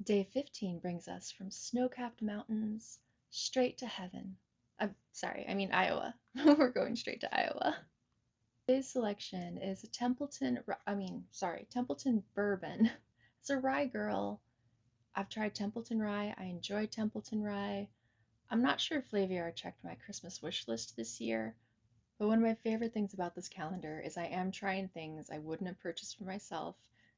Day 15 brings us from snow-capped mountains straight to heaven. I'm sorry, I mean Iowa. We're going straight to Iowa. Today's selection is a Templeton Bourbon. It's a rye girl. I've tried Templeton rye. I enjoy Templeton rye. I'm not sure if Flaviar checked my Christmas wish list this year, but one of my favorite things about this calendar is I am trying things I wouldn't have purchased for myself.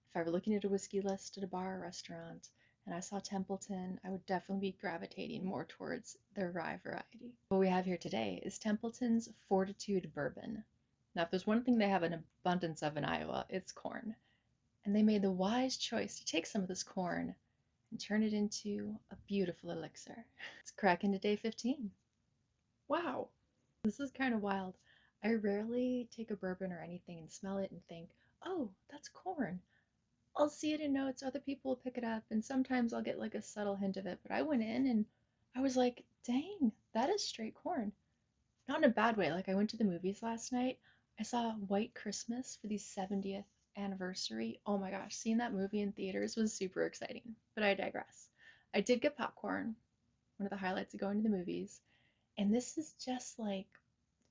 If I were looking at a whiskey list at a bar or restaurant and I saw Templeton, I would definitely be gravitating more towards their rye variety. What we have here today is Templeton's Fortitude Bourbon. Now, if there's one thing they have an abundance of in Iowa, it's corn. And they made the wise choice to take some of this corn and turn it into a beautiful elixir. Let's crack into day 15. Wow, this is kind of wild. I rarely take a bourbon or anything and smell it and think, oh, that's corn. I'll see it in notes, other people will pick it up, and sometimes I'll get like a subtle hint of it. But I went in and I was like, dang, that is straight corn. Not in a bad way. Like I went to the movies last night. I saw White Christmas for the 70th anniversary. Oh my gosh, seeing that movie in theaters was super exciting. But I digress. I did get popcorn, one of the highlights of going to the movies. And this is just like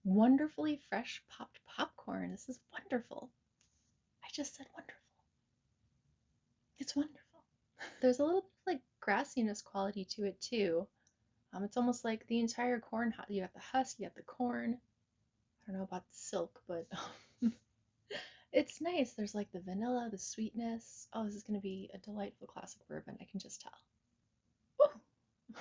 wonderfully fresh popped popcorn. This is wonderful. I just said wonderful. It's wonderful. There's a little bit of like grassiness quality to it too. It's almost like the entire corn. You got the husk, you got the corn. I don't know about the silk, but it's nice. There's like the vanilla, the sweetness. Oh, this is going to be a delightful classic bourbon. I can just tell. Woo!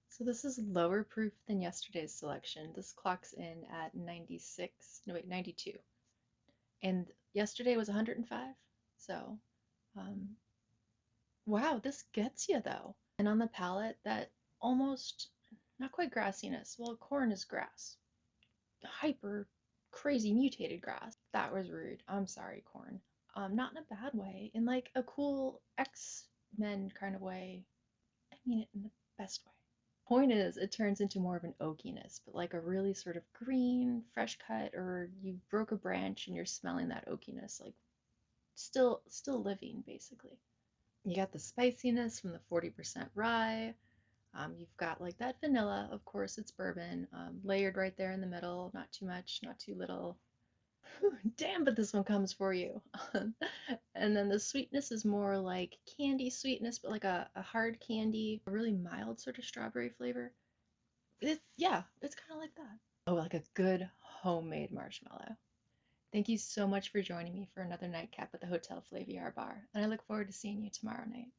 So this is lower proof than yesterday's selection. This clocks in at 96, no wait, 92. And yesterday was 105. So, um, wow, this gets you though. And on the palate, that almost, not quite grassiness. Well, corn is grass. Hyper crazy mutated grass. That was rude. I'm sorry, corn. Not in a bad way, in like a cool X-Men kind of way. I mean it in the best way. Point is, it turns into more of an oakiness, but like a really sort of green, fresh cut, or you broke a branch and you're smelling that oakiness, like still living basically. You got the spiciness from the 40% rye. You've got like that vanilla, of course, it's bourbon, layered right there in the middle, not too much, not too little. Damn, but this one comes for you. And then the sweetness is more like candy sweetness, but like a hard candy, a really mild sort of strawberry flavor. Yeah, it's kind of like that. Oh, like a good homemade marshmallow. Thank you so much for joining me for another nightcap at the Hotel Flaviar Bar, and I look forward to seeing you tomorrow night.